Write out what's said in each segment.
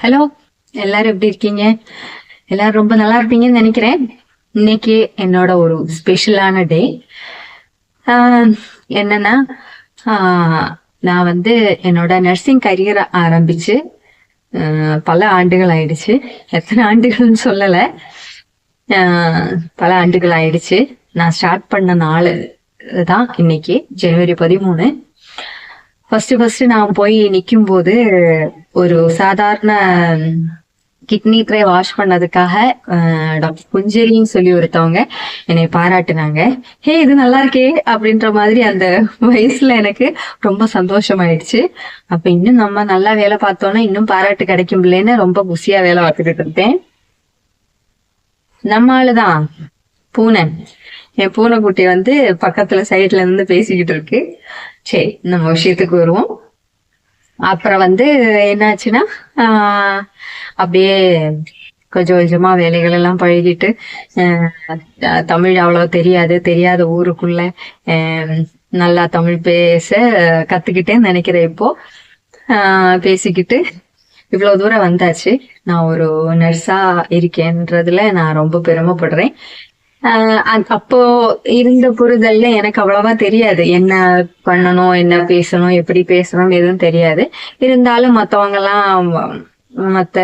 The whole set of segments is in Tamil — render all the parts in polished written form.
ஹலோ, எல்லாரும் எப்படி இருக்கீங்க? எல்லாரும் ரொம்ப நல்லா இருப்பீங்கன்னு நினைக்கிறேன். இன்னைக்கு என்னோட ஒரு ஸ்பெஷலான டே. என்னன்னா நான் வந்து என்னோட நர்சிங் கரியர் ஆரம்பிச்சு பல ஆண்டுகள் ஆயிடுச்சு. எத்தனை ஆண்டுகள்னு சொல்லலை, பல ஆண்டுகள் ஆயிடுச்சு. நான் ஸ்டார்ட் பண்ண நாள் தான் இன்னைக்கு ஜனவரி 13. ஃபர்ஸ்ட் நான் போய் நிற்கும் போது ஒரு சாதாரண கிட்னி ட்ரை வாஷ் பண்ணதுக்காக டாக்டர் குஞ்சரின்னு சொல்லி ஒருத்தவங்க என்னை பாராட்டுனாங்க. ஹே, இது நல்லா இருக்கே அப்படின்ற மாதிரி அந்த வயசுல எனக்கு ரொம்ப சந்தோஷமாயிடுச்சு. அப்ப இன்னும் நம்ம நல்லா வேலை பார்த்தோம்னா இன்னும் பாராட்டு கிடைக்கும்லேன்னு ரொம்ப குசியா வேலை பார்த்துக்கிட்டு இருந்தேன். நம்ம ஆளுதான் பூனை. என் பூனைக்குட்டி வந்து பக்கத்துல சைட்ல இருந்து பேசிக்கிட்டு இருக்கு. சரி, நம்ம விஷயத்துக்கு வருவோம். அப்புறம் வந்து என்னாச்சுன்னா அப்படியே கொஞ்சம் கொஞ்சமா வேலைகள் எல்லாம் பழகிட்டு, தமிழ் அவ்வளவு தெரியாத ஊருக்குள்ள நல்லா தமிழ் பேச கத்துக்கிட்டேன்னு நினைக்கிறேன். இப்போ பேசிக்கிட்டு இவ்வளவு தூரம் வந்தாச்சு. நான் ஒரு நர்ஸா இருக்கேன்றதுல நான் ரொம்ப பெருமைப்படுறேன். அப்போ இருந்த புரிதல்ல எனக்கு அவ்வளவா தெரியாது, என்ன பண்ணணும், என்ன பேசணும், எப்படி பேசணும் எதுவும் தெரியாது. இருந்தாலும் மத்தவங்க எல்லாம் மத்த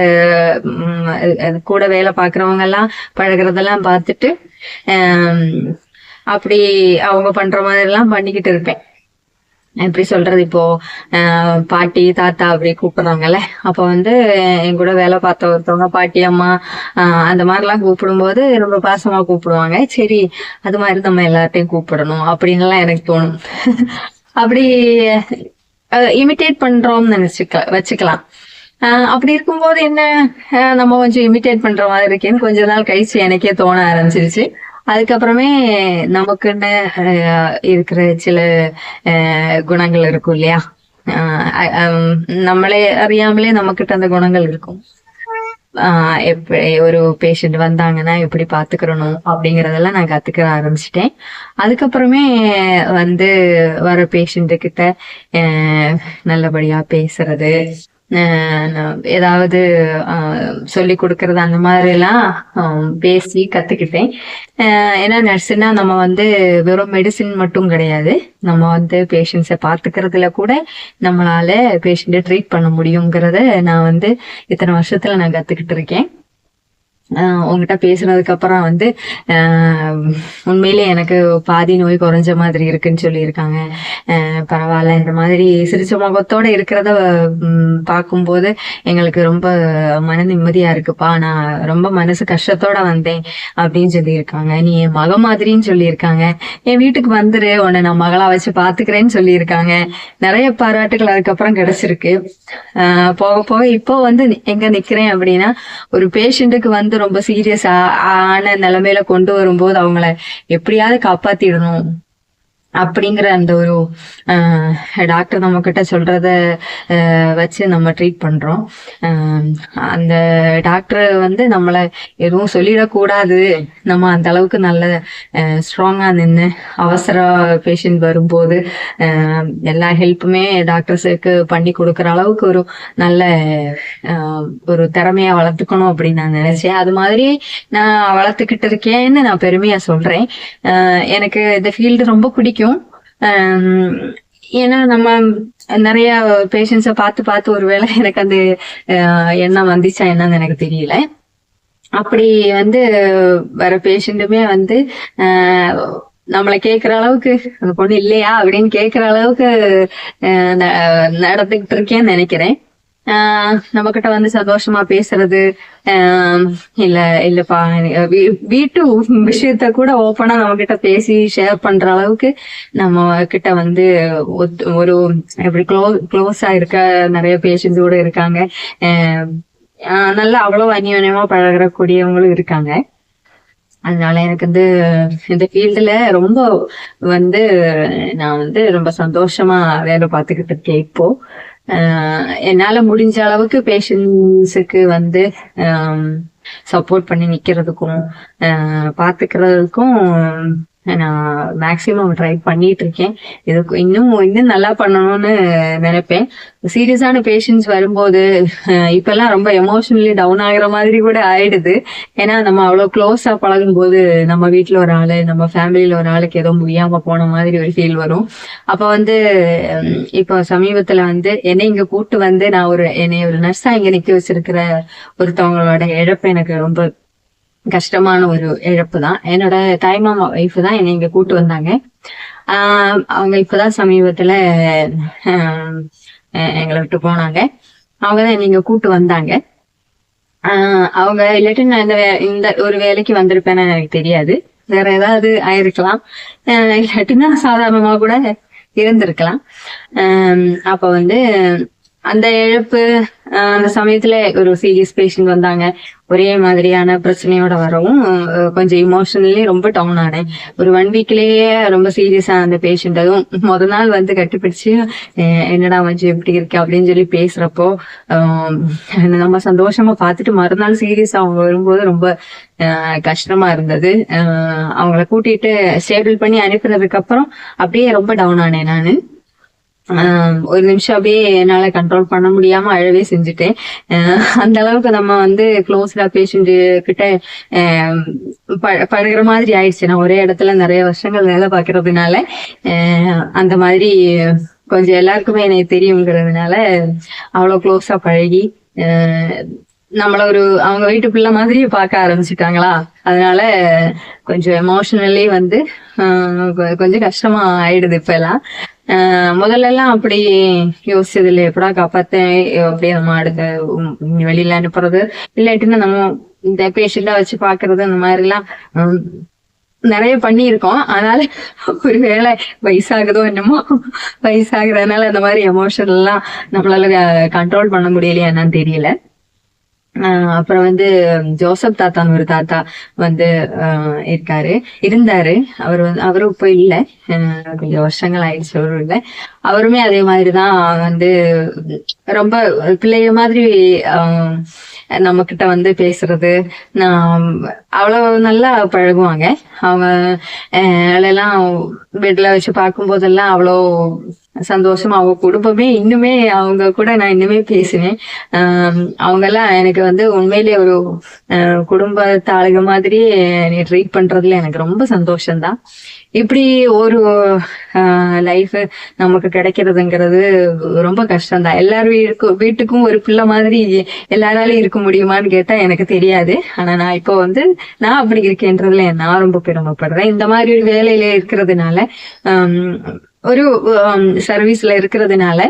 கூட வேலை பாக்குறவங்க எல்லாம் பழகிறதெல்லாம் பார்த்துட்டு அப்படி அவங்க பண்ற மாதிரி எல்லாம் பண்ணிக்கிட்டு இருப்பேன். எப்படி சொல்றது, இப்போ பாட்டி தாத்தா அப்படி கூப்பிடுறாங்கல்ல, அப்ப வந்து என் கூட வேலை பார்த்த ஒருத்தவங்க பாட்டி அம்மா அந்த மாதிரிலாம் கூப்பிடும்போது ரொம்ப பாசமா கூப்பிடுவாங்க. சரி, அது மாதிரி நம்ம எல்லார்ட்டையும் கூப்பிடணும் அப்படின்லாம் எனக்கு தோணும். அப்படி இமிட்டேட் பண்றோம்னு வச்சுக்கலாம். அப்படி இருக்கும்போது என்ன, நம்ம கொஞ்சம் இமிட்டேட் பண்ற மாதிரி இருக்கேன்னு கொஞ்ச நாள் கழிச்சு எனக்கே தோண ஆரம்பிச்சிருச்சு. அதுக்கப்புறமே நமக்குன்னு இருக்கிற சில குணங்கள் இருக்கும் இல்லையா, நம்மளே அறியாமலே நமக்கிட்ட அந்த குணங்கள் இருக்கும். எப்படி ஒரு பேஷண்ட் வந்தாங்கன்னா எப்படி பாத்துக்கிறணும் அப்படிங்கறதெல்லாம் நான் கத்துக்க ஆரம்பிச்சிட்டேன். அதுக்கப்புறமே வந்து வர பேஷண்ட் கிட்ட நல்லபடியா பேசுறது, ஏதாவது சொல்லி கொடுக்கறது, அந்த மாதிரி எல்லாம் பேசி கத்துக்கிட்டேன். ஏன்னா நர்ஸ்னா நம்ம வந்து வெறும் மெடிசின் மட்டும் கிடையாது, நம்ம வந்து பேஷண்ட்ஸை பாத்துக்கிறதுல கூட நம்மளால பேஷண்ட்டை ட்ரீட் பண்ண முடியுங்கிறத நான் வந்து இத்தனை வருஷத்துல நான் கத்துக்கிட்டு இருக்கேன். உங்ககிட்ட பேசுனதுக்கு அப்புறம் வந்து உண்மையிலே எனக்கு பாதி நோய் குறைஞ்ச மாதிரி இருக்குன்னு சொல்லியிருக்காங்க. பரவாயில்ல, இந்த மாதிரி சிரிச்ச முகத்தோட இருக்கிறத பார்க்கும்போது எங்களுக்கு ரொம்ப மன நிம்மதியா இருக்குப்பா, நான் ரொம்ப மனசு கஷ்டத்தோட வந்தேன் அப்படின்னு சொல்லியிருக்காங்க. நீ என் மக மாதிரின்னு சொல்லியிருக்காங்க. என் வீட்டுக்கு வந்துரு, உன்னை நான் மகளா வச்சு பாத்துக்கிறேன்னு சொல்லியிருக்காங்க. நிறைய பாராட்டுகள் அதுக்கப்புறம் கிடைச்சிருக்கு. போக போக இப்போ வந்து எங்க நிக்கிறேன் அப்படின்னா, ஒரு பேஷண்ட்டுக்கு வந்து ரொம்ப சீரியஸ் ஆன நிலைமையில கொண்டு வரும்போது அவங்கள எப்படியாவது காப்பாத்திடணும் அப்படிங்கிற அந்த ஒரு டாக்டர் நம்ம கிட்ட சொல்றத வச்சு நம்ம ட்ரீட் பண்றோம். அந்த டாக்டர் வந்து நம்மளை எதுவும் சொல்லிடக்கூடாது, நம்ம அந்த அளவுக்கு நல்ல ஸ்ட்ராங்கா நின்று அவசர பேஷண்ட் வரும்போது எல்லா ஹெல்ப்புமே டாக்டர்ஸுக்கு பண்ணி கொடுக்குற அளவுக்கு ஒரு நல்ல ஒரு திறமையா வளர்த்துக்கணும் அப்படின்னு நான் நினைச்சேன். அது மாதிரி நான் வளர்த்துக்கிட்டு இருக்கேன்னு நான் பெருமையா சொல்றேன். எனக்கு இந்த ஃபீல்டு ரொம்ப பிடிக்கும். ஏன்னா நம்ம நிறைய பேஷண்ட்ஸை பார்த்து ஒருவேளை எனக்கு அந்த எண்ணம் வந்துச்சா என்னன்னு எனக்கு தெரியல. அப்படி வந்து வர பேஷண்ட்டுமே வந்து நம்மளை கேட்குற அளவுக்கு அந்த பொண்ணு இல்லையா அப்படின்னு கேட்குற அளவுக்கு நடந்துகிட்டு இருக்கேன்னு நினைக்கிறேன். நம்ம கிட்ட வந்து சந்தோஷமா பேசுறது, இல்லப்பா வீட்டு விஷயத்த கூட ஓப்பனா நம்ம கிட்ட பேசி ஷேர் பண்ற அளவுக்கு நம்ம கிட்ட வந்து ஒரு எப்படி க்ளோஸா இருக்க நிறைய பேஷண்ட்ஸ் கூட இருக்காங்க. நல்லா அவ்வளவு அந்யோன்யமா பழகக்கூடியவங்களும் இருக்காங்க. அதனால எனக்கு வந்து இந்த ஃபீல்டுல ரொம்ப வந்து நான் வந்து ரொம்ப சந்தோஷமா வேலை பார்த்துக்கிட்டு இருக்கேன். இப்போ என்னால முடிஞ்ச அளவுக்கு பேஷண்ட்ஸுக்கு வந்து சப்போர்ட் பண்ணி நிக்கிறதுக்கும் பாத்துக்கிறதுக்கும் நான் மேக்சிமம் ட்ரை பண்ணிட்டு இருக்கேன். இதுக்கு இன்னும் நல்லா பண்ணணும்னு நினைப்பேன். சீரியஸான பேஷண்ட்ஸ் வரும்போது இப்பெல்லாம் ரொம்ப எமோஷனலி டவுன் ஆகுற மாதிரி கூட ஆயிடுது. ஏன்னா நம்ம அவ்வளவு க்ளோஸா பழகும் போது நம்ம வீட்டுல ஒரு ஆளு, நம்ம ஃபேமிலியில ஒரு ஆளுக்கு ஏதோ முடியாம போன மாதிரி ஒரு ஃபீல் வரும். அப்ப வந்து இப்போ சமீபத்துல வந்து என்னை இங்க கூட்டு வந்து நான் என்னை ஒரு நர்ஸா இங்க நிக்க வச்சிருக்கிற ஒருத்தவங்களோட இழப்பு எனக்கு ரொம்ப கஷ்டமான ஒரு இழப்பு தான். என்னோட தாய்மாமா ஒய்ஃப் தான் என்னை இங்க கூட்டு வந்தாங்க. அவங்க இப்பதான் சமீபத்துல எங்களை விட்டு போனாங்க. அவங்கதான் என்னை இங்க கூட்டு வந்தாங்க. அவங்க இல்லாட்டி நான் இந்த ஒரு வேலைக்கு வந்திருப்பேன்னு எனக்கு தெரியாது. வேற ஏதாவது ஆயிருக்கலாம், இல்லாட்டினா சாதாரணமா கூட இருந்திருக்கலாம். அப்ப வந்து அந்த இழப்பு, அந்த சமயத்துல ஒரு சீரியஸ் பேஷண்ட் வந்தாங்க. ஒரே மாதிரியான பிரச்சனையோட வரவும் கொஞ்சம் இமோஷனலி ரொம்ப டவுன் ஆனேன். ஒரு 1 வீக்லயே ரொம்ப சீரியஸா அந்த பேஷண்ட், அதுவும் முதல் நாள் வந்து கட்டிப்பிடிச்சு என்னடா மஞ்சு எப்படி இருக்கு அப்படின்னு சொல்லி பேசுறப்போ நம்ம சந்தோஷமா பார்த்துட்டு மறுநாள் சீரியஸா அவங்க வரும்போது ரொம்ப கஷ்டமா இருந்தது. அவங்கள கூட்டிட்டு ஸ்டேபிள் பண்ணி அனுப்புனதுக்கு அப்புறம் அப்படியே ரொம்ப டவுன் ஆனேன் நானு. ஒரு நிமிஷம் அப்படியே என்னால கண்ட்ரோல் பண்ண முடியாம அழவே செஞ்சுட்டேன். அந்த அளவுக்கு நம்ம வந்து க்ளோஸ்டா பேஷண்ட் கிட்ட பழகுற மாதிரி ஆயிடுச்சு. நான் ஒரே இடத்துல நிறைய வருஷங்கள் வேலை பார்க்கறதுனால அந்த மாதிரி கொஞ்சம் எல்லாருக்குமே எனக்கு தெரியுங்கிறதுனால அவ்வளவு க்ளோஸா பழகி நம்மள அவங்க வீட்டு பிள்ளை மாதிரி பார்க்க ஆரம்பிச்சுட்டாங்களா. அதனால கொஞ்சம் எமோஷனலி வந்து கொஞ்சம் கஷ்டமா ஆயிடுது இப்ப எல்லாம். முதல்ல எல்லாம் அப்படி யோசிச்சது இல்லை, எப்படா காப்பாத்தேன், அப்படியே நம்ம அடுத்த வெளியில அனுப்புறது இல்லாட்டின்னா நம்ம இந்த பேஷண்டா வச்சு பாக்குறது, அந்த மாதிரி எல்லாம் நிறைய பண்ணியிருக்கோம். அதனால ஒரு வேளை வயசாகுதோ என்னமோ, வயசாகுறதுனால அந்த மாதிரி எமோஷன் எல்லாம் நம்மளால கண்ட்ரோல் பண்ண முடியலையா என்னன்னு தெரியல. அப்புறம் வந்து ஜோசப் தாத்தான்னு ஒரு தாத்தா வந்து இருந்தாரு. அவரும் இப்ப இல்ல, கொஞ்சம் வருஷங்கள் ஆயிடுச்சு அவரும் இல்ல. அவருமே அதே மாதிரிதான் வந்து ரொம்ப பிள்ளைய மாதிரி நம்ம கிட்ட வந்து பேசுறது, அவ்வளவு நல்லா பழகுவாங்க. அவங்க எல்லாம் பெட்ல வச்சு பார்க்கும் போதெல்லாம் அவ்வளோ சந்தோஷமா, அவங்க குடும்பமே இன்னுமே அவங்க கூட நான் இன்னுமே பேசுவேன். அவங்க எல்லாம் எனக்கு வந்து உண்மையிலே ஒரு குடும்பத்தாளுக மாதிரி நீ ட்ரீட் பண்றதுல எனக்கு ரொம்ப சந்தோஷம்தான். இப்படி ஒரு லைஃப் நமக்கு கிடைக்கிறதுங்கிறது ரொம்ப கஷ்டம்தான். எல்லாரும் வீட்டுக்கும் ஒரு பிள்ளை மாதிரி எல்லாராலையும் இருக்க முடியுமான்னு கேட்டா எனக்கு தெரியாது. ஆனா நான் இப்போ வந்து நான் அப்படி இருக்கேன்றதுல நான் ரொம்ப பெருமைப்படுறேன். இந்த மாதிரி ஒரு வேலையில இருக்கிறதுனால, ஒரு சர்வீஸ்ல இருக்கிறதுனால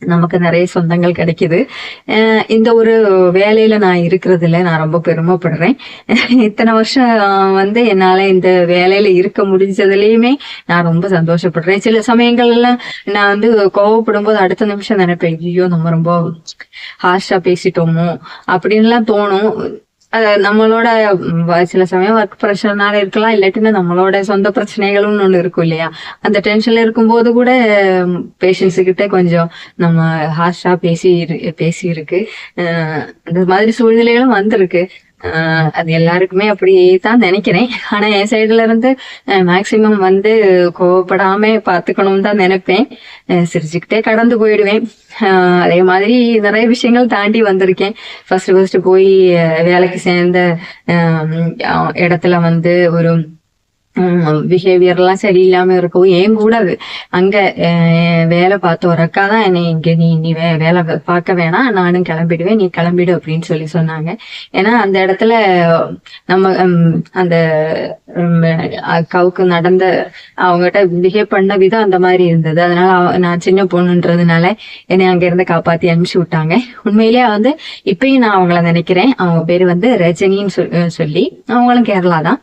நமக்கு நிறைய சொந்தங்கள் கிடைக்குது. இந்த ஒரு வேலையில நான் இருக்கிறதுல நான் ரொம்ப பெருமைப்படுறேன். இத்தனை வருஷம் வந்து என்னால இந்த வேலையில இருக்க முடிஞ்சதுலயுமே நான் ரொம்ப சந்தோஷப்படுறேன். சில சமயங்கள்ல நான் வந்து கோவப்படும் போது அடுத்த நிமிஷம் நினைப்பேன், ஐயோ நம்ம ரொம்ப ஹார்ஷா பேசிட்டோமோ அப்படின்லாம் தோணும். நம்மளோட சில சமயம் ஒர்க் பிரஷர்னால இருக்கலாம், இல்லாட்டினா நம்மளோட சொந்த பிரச்சனைகளும் ஒண்ணு இருக்கும் இல்லையா. அந்த டென்ஷன்ல இருக்கும்போது கூட பேஷண்ட்ஸ் கிட்ட கொஞ்சம் நம்ம ஹார்ஷா பேசி இருக்கு. அந்த மாதிரி சூழ்நிலைகளும் வந்திருக்கு. அது எல்லாருக்குமே அப்படித்தான் நினைக்கிறேன். ஆனா என் சைடுல இருந்து மேக்சிமம் வந்து கோவப்படாம பாத்துக்கணும்னு தான் நினைப்பேன். சிரிச்சுக்கிட்டே கடந்து போயிடுவேன். அதே மாதிரி நிறைய விஷயங்கள் தாண்டி வந்திருக்கேன். ஃபர்ஸ்ட் போய் வேலைக்கு சேர்ந்த இடத்துல வந்து ஒரு பிஹேவியர் எல்லாம் சரியில்லாம இருக்கவும் ஏன் கூட அங்க வேலை பார்த்த ஒரு அக்கா தான் என்னை இங்க நீ வேலை பார்க்க வேணாம், நானும் கிளம்பிடுவேன், நீ கிளம்பிடு அப்படின்னு சொன்னாங்க. ஏன்னா அந்த இடத்துல நம்ம அந்த அக்காவுக்கு நடந்த அவங்ககிட்ட பிஹேவ் பண்ண விதம் அந்த மாதிரி இருந்தது. அதனால நான் சின்ன பொண்ணுன்றதுனால என்னை அங்க இருந்து காப்பாத்தி அனுப்பிச்சு விட்டாங்க. உண்மையிலேயே வந்து இப்பயும் நான் அவங்கள நினைக்கிறேன். அவங்க பேரு வந்து ரஜினின்னு சொல்லி, அவங்களும் கேரளா தான்.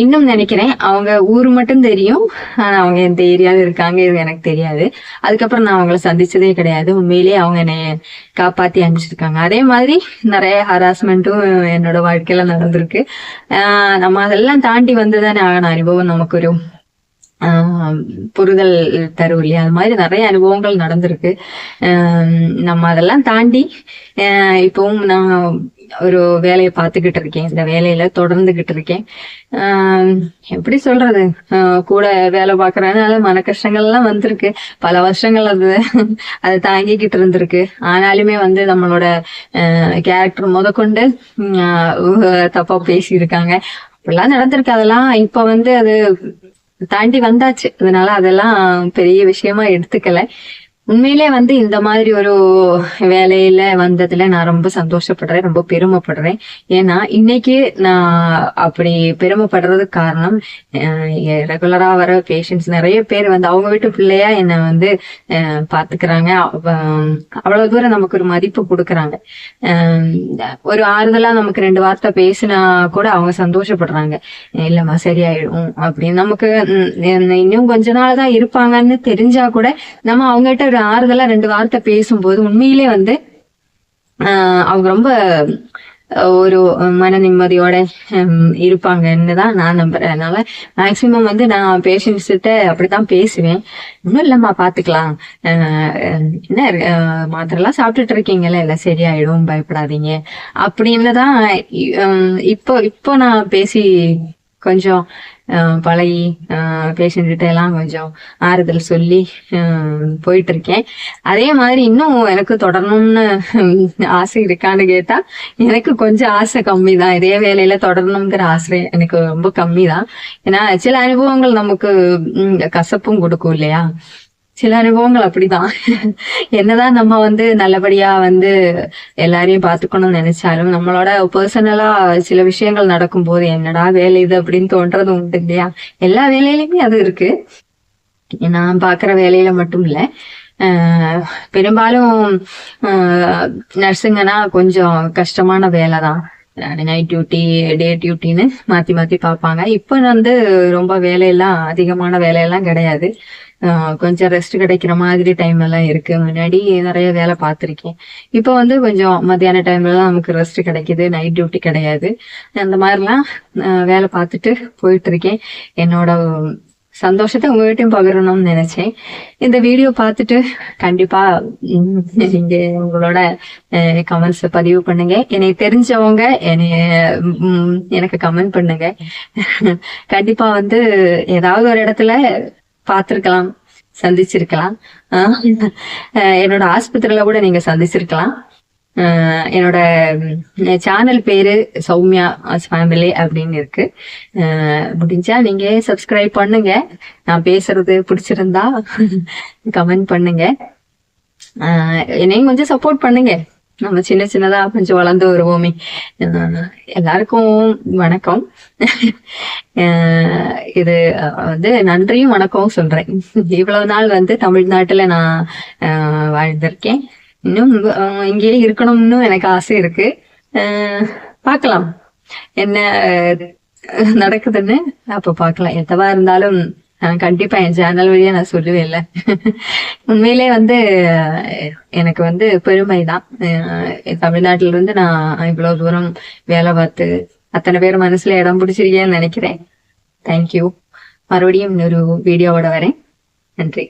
இன்னும் நினைக்கிறேன். அவங்க ஊரு மட்டும் தெரியும், ஆனா அவங்க எந்த ஏரியால இருக்காங்க இது எனக்கு தெரியாது. அதுக்கப்புறம் நான் அவங்கள சந்திச்சதே கிடையாது. உண்மையிலேயே அவங்க என்னை காப்பாத்தி அனுப்பிச்சிருக்காங்க. அதே மாதிரி நிறைய ஹராஸ்மெண்ட்டும் என்னோட வாழ்க்கையில நடந்திருக்கு. நம்ம அதெல்லாம் தாண்டி வந்துதானே ஆகணும். அனுபவம் நமக்கு ஒரு புரிதல் தரும் இல்லையா. அது மாதிரி நிறைய அனுபவங்கள் நடந்திருக்கு. நம்ம அதெல்லாம் தாண்டி இப்பவும் நான் ஒரு வேலையை பார்த்துக்கிட்டு இருக்கேன். இந்த வேலையில தொடர்ந்துகிட்டு இருக்கேன். எப்படி சொல்றது, கூட வேலை பார்க்கறதுனால மன கஷ்டங்கள் எல்லாம் வந்திருக்கு. பல வருஷங்கள் அதை தாங்கிக்கிட்டு இருந்திருக்கு. ஆனாலுமே வந்து நம்மளோட கேரக்டர் முதற்கொண்டு தப்பா பேசியிருக்காங்க. அப்படிலாம் நடந்திருக்கு. அதெல்லாம் இப்ப வந்து அது தாண்டி வந்தாச்சு. அதனால அதெல்லாம் பெரிய விஷயமா எடுத்துக்கல. உண்மையிலே வந்து இந்த மாதிரி ஒரு வேலையில வந்ததுல நான் ரொம்ப சந்தோஷப்படுறேன், ரொம்ப பெருமைப்படுறேன். ஏன்னா இன்னைக்கு நான் அப்படி பெருமைப்படுறதுக்கு காரணம், ரெகுலரா வர பேஷண்ட்ஸ் நிறைய பேர் வந்து அவங்க வீட்டு பிள்ளையா என்னை வந்து பாத்துக்கிறாங்க. அவ்வளவு தூரம் நமக்கு ஒரு மதிப்பு கொடுக்குறாங்க. ஒரு ஆறுதலா நமக்கு 2 வார்த்தை பேசினா கூட அவங்க சந்தோஷப்படுறாங்க. இல்லம்மா சரியாயிடும் அப்படின்னு. நமக்கு இன்னும் கொஞ்ச நாள் தான் இருப்பாங்கன்னு தெரிஞ்சா கூட நம்ம அவங்ககிட்ட ஆறுதலா 2 வார்த்தை பேசும்போது உண்மையிலே வந்து அவங்க ரொம்ப ஒரு மன நிம்மதியோட இருப்பாங்கன்னு தான் நான் நம்புறேன். அதனால மேக்சிமம் வந்து நான் பேஷண்ட்ஸ் கிட்ட அப்படித்தான் பேசுவேன். இன்னும் இல்லம்மா பாத்துக்கலாம், என்ன மாத்திரை எல்லாம் சாப்பிட்டுட்டு இருக்கீங்கல்ல, எல்லாம் சரியாயிடும், பயப்படாதீங்க அப்படின்னு தான் இப்போ நான் பேசி கொஞ்சம் பழகி பேஷண்ட் கிட்ட எல்லாம் கொஞ்சம் ஆறுதல் சொல்லி போயிட்டு இருக்கேன். அதே மாதிரி இன்னும் எனக்கு தொடரணும்னு ஆசை இருக்கான்னு கேட்டா எனக்கு கொஞ்சம் ஆசை கம்மி தான். இதே வேலையில தொடரணுங்கிற ஆசை எனக்கு ரொம்ப கம்மி தான். ஏன்னா சில அனுபவங்கள் நமக்கு கசப்பும் கொடுக்கும் இல்லையா. சில அனுபவங்கள் அப்படிதான். என்னதான் நம்ம வந்து நல்லபடியா வந்து எல்லாரையும் பாத்துக்கணும்னு நினைச்சாலும் நம்மளோட பர்சனலா சில விஷயங்கள் நடக்கும் போது என்னடா வேலை இது அப்படின்னு தோன்றது உண்டு இல்லையா. எல்லா வேலையிலுமே அது இருக்கு. நான் பாக்குற வேலையில மட்டும் இல்ல. பெரும்பாலும் நர்ஸுங்கன்னா கொஞ்சம் கஷ்டமான வேலை தான். நைட் டியூட்டி, டே டியூட்டின்னு மாத்தி மாத்தி பார்ப்பாங்க. இப்ப வந்து ரொம்ப வேலையெல்லாம் அதிகமான வேலையெல்லாம் கிடையாது. கொஞ்சம் ரெஸ்ட் கிடைக்கிற மாதிரி டைம் எல்லாம் இருக்கு. முன்னாடி நிறைய வேலை பார்த்திருக்கேன். இப்ப வந்து கொஞ்சம் மத்தியான டைம்ல எல்லாம் நமக்கு ரெஸ்ட் கிடைக்குது, நைட் டியூட்டி கிடையாது. அந்த மாதிரிலாம் வேலை பார்த்துட்டு போயிட்டு இருக்கேன். என்னோட சந்தோஷத்தை உங்ககிட்டயும் பகிரணும்னு நினைச்சேன். இந்த வீடியோ பார்த்துட்டு கண்டிப்பா நீங்க உங்களோட கமெண்ட்ஸ் பதிவு பண்ணுங்க. என்னை தெரிஞ்சவங்க எனக்கு கமெண்ட் பண்ணுங்க. கண்டிப்பா வந்து ஏதாவது ஒரு இடத்துல பார்த்திருக்கலாம், சந்திச்சிருக்கலாம். என்னோட ஆஸ்பத்திரியில கூட நீங்க சந்திச்சிருக்கலாம். என்னோட சேனல் பேரு சௌமியா ஃபேமிலி அப்படின்னு இருக்கு. முடிஞ்சா நீங்க சப்ஸ்கிரைப் பண்ணுங்க. நான் பேசுறது பிடிச்சிருந்தா கமெண்ட் பண்ணுங்க. என்னையும் கொஞ்சம் சப்போர்ட் பண்ணுங்க. நம்ம சின்ன சின்னதா கொஞ்சம் வளர்ந்து வருவோமே. எல்லாருக்கும் வணக்கம். இது வந்து நன்றியும் வணக்கம் சொல்றேன். இவ்வளவு நாள் வந்து தமிழ்நாட்டுல நான் வாழ்ந்திருக்கேன். இன்னும் இங்கேயே இருக்கணும்னு எனக்கு ஆசை இருக்கு. பார்க்கலாம் என்ன நடக்குதுன்னு. அப்ப பார்க்கலாம். எதவா இருந்தாலும் கண்டிப்பா என் சேனல் வழியா நான் சொல்லுவேன்ல. உண்மையிலே வந்து எனக்கு வந்து பெருமைதான். தமிழ்நாட்டுல இருந்து நான் இவ்வளவு தூரம் வேலை பார்த்து அத்தனை பேர் மனசுல இடம் பிடிச்சிருக்கேன்னு நினைக்கிறேன். தேங்க்யூ. மறுபடியும் இன்னொரு வீடியோவோட வரேன். நன்றி.